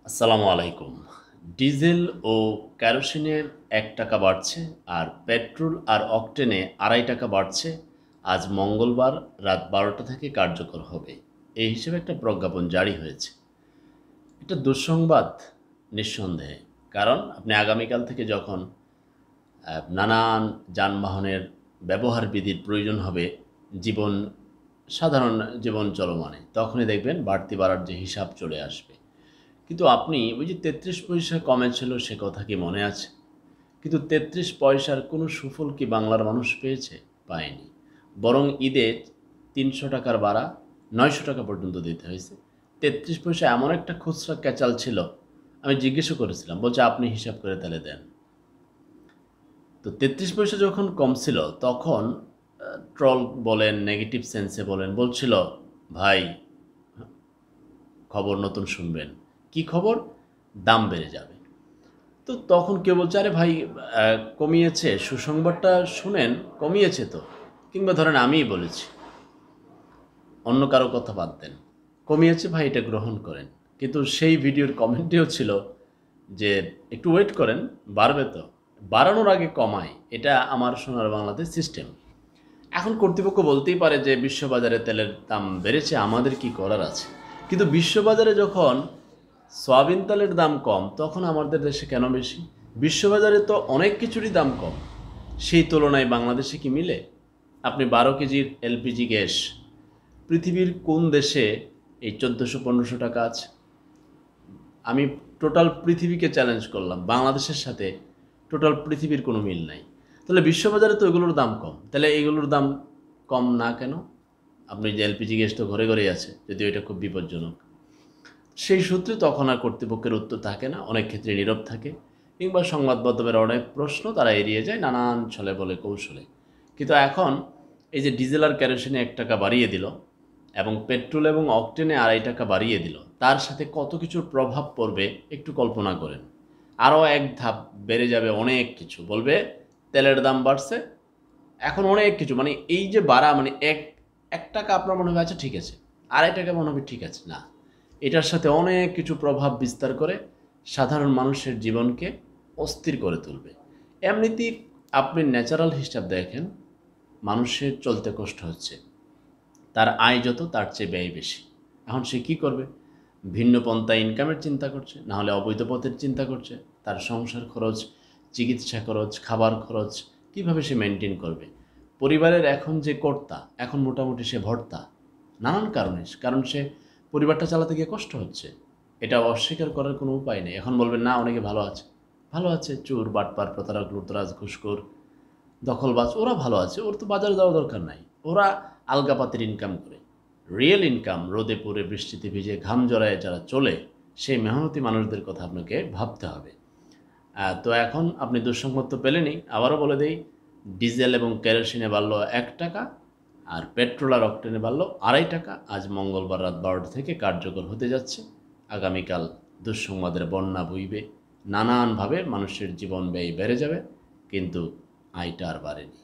আসসালামু আলাইকুম। ডিজেল ও কেরোসিনের ৳১ বাড়ছে আর পেট্রোল আর অকটেনে ৳২.৫ বাড়ছে। আজ মঙ্গলবার রাত ১২টা থেকে কার্যকর হবে। এই হিসেবে একটা প্রজ্ঞাপন জারি হয়েছে। এটা দুঃসংবাদ নিঃসন্দেহে। কারণ আপনি আগামীকাল থেকে যখন নানান যানবাহনের ব্যবহার বিধির প্রয়োজন হবে জীবন সাধারণ জীবন চলমানে, তখনই দেখবেন বাড়তি বাড়ার যে হিসাব চলে আসবে। কিন্তু আপনি ওই যে ৩৩ পয়সা কমেছিল সে কথা কি মনে আছে? কিন্তু ৩৩ পয়সার কোনো সুফল কি বাংলার মানুষ পেয়েছে? পায়নি। বরং ঈদে ৳৩০০ বাড়া ৳৯০০ পর্যন্ত দিতে হয়েছে। ৩৩ পয়সা এমন একটা খুচরা ক্যাচাল ছিল, আমি জিজ্ঞেসও করেছিলাম। বলছে, "আপনি হিসাব করে তাহলে দেন।" তো ৩৩ পয়সা যখন কম ছিল তখন ট্রল বলেন, নেগেটিভ সেন্সে বলেন, বলছিল, "ভাই খবর নতুন শুনবেন।" কি খবর? দাম বেড়ে যাবে। তো তখন কেউ বলছে, "আরে ভাই কমিয়েছে, সুসংবাদটা শুনেন, কমিয়েছে তো।" কিংবা ধরেন আমিই বলেছি, অন্য কারো কথা বাদ দেন। কমিয়েছে ভাই, এটা গ্রহণ করেন। কিন্তু সেই ভিডিওর কমেন্টেও ছিল যে, "একটু ওয়েট করেন, বাড়বে তো। বাড়ানোর আগে কমাই। এটা আমার সোনার বাংলাতে সিস্টেম।" এখন কর্তৃপক্ষ বলতেই পারে যে বিশ্ববাজারে তেলের দাম বেড়েছে, আমাদের কি করার আছে? কিন্তু বিশ্ববাজারে যখন সয়াবিন তেলের দাম কম, তখন আমাদের দেশে কেন বেশি? বিশ্ববাজারে তো অনেক কিছুরই দাম কম। সেই তুলনায় বাংলাদেশে কি মিলে? আপনি ১২ কেজির এলপিজি গ্যাস পৃথিবীর কোন দেশে এই ১৪০০-১৫০০ আছে? আমি টোটাল পৃথিবীকে চ্যালেঞ্জ করলাম। বাংলাদেশের সাথে টোটাল পৃথিবীর কোনো মিল নাই। তাহলে বিশ্ববাজারে তো এগুলোর দাম কম। তাহলে এগুলোর দাম কম না কেন? আপনি যে এলপিজি গ্যাস তো ঘরে ঘরেই আছে, যদিও এটা খুব বিপজ্জনক। সেই সূত্রে তখন আর কর্তৃপক্ষের উত্তর থাকে না, অনেক ক্ষেত্রে নীরব থাকে, কিংবা সংবাদ মাধ্যমের অনেক প্রশ্ন তারা এড়িয়ে যায় নানান ছলে বলে কৌশলে। কিন্তু এখন এই যে ডিজেল আর কেরোসিনে ৳১ বাড়িয়ে দিল এবং পেট্রোল এবং অকটেনে ৳২.৫ বাড়িয়ে দিল, তার সাথে কত কিছুর প্রভাব পড়বে একটু কল্পনা করেন। আরও এক ধাপ বেড়ে যাবে অনেক কিছু। বলবে তেলের দাম বাড়ছে, এখন অনেক কিছু, মানে এই যে বাড়া, মানে ৳১ আপনার মনে হবে আচ্ছা ঠিক আছে, ৳২.৫ মনে হবে ঠিক আছে, না, এটার সাথে অনেক কিছু প্রভাব বিস্তার করে সাধারণ মানুষের জীবনকে অস্থির করে তুলবে। এমনিতেই আপনি ন্যাচারাল হিসাব দেখেন, মানুষের চলতে কষ্ট হচ্ছে, তার আয় যত তার চেয়ে ব্যয় বেশি। এখন সে কী করবে? ভিন্ন পন্থায় ইনকামের চিন্তা করছে, না হলে অবৈধ পথের চিন্তা করছে। তার সংসার খরচ, চিকিৎসা খরচ, খাবার খরচ কীভাবে সে মেনটেন করবে? পরিবারের এখন যে কর্তা, এখন মোটামুটি সে ভর্তা, নানান কারণে। কারণ সে পরিবারটা চালাতে গিয়ে কষ্ট হচ্ছে। এটা অস্বীকার করার কোনো উপায় নেই। এখন বলবেন, "না, অনেকে ভালো আছে।" ভালো আছে, চোর, বাটপার, প্রতারক, লুটেরাজ, ঘুষখোর, দখলবাজ, ওরা ভালো আছে। ওর তো বাজারে যাওয়া দরকার নাই। ওরা আলগাপাতির ইনকাম করে। রিয়েল ইনকাম, রোদে পুড়ে বৃষ্টিতে ভিজে ঘাম জড়ায় যারা চলে, সেই মেহনতি মানুষদের কথা আপনাকে ভাবতে হবে। তো এখন আপনি দুঃসংবাদ তো পেলেনই। আবারও বলে দেই, ডিজেল এবং কেরোসিনে বাড়ল ৳১, আর পেট্রোল আর অকটেনে বাড়ল ৳২.৫। আজ মঙ্গলবার রাত ১২টা থেকে কার্যকর হতে যাচ্ছে। আগামীকাল দুঃসংবাদের বন্যা বইবে। নানানভাবে মানুষের জীবন ব্যয় বেড়ে যাবে, কিন্তু আয়টা আর বাড়েনি।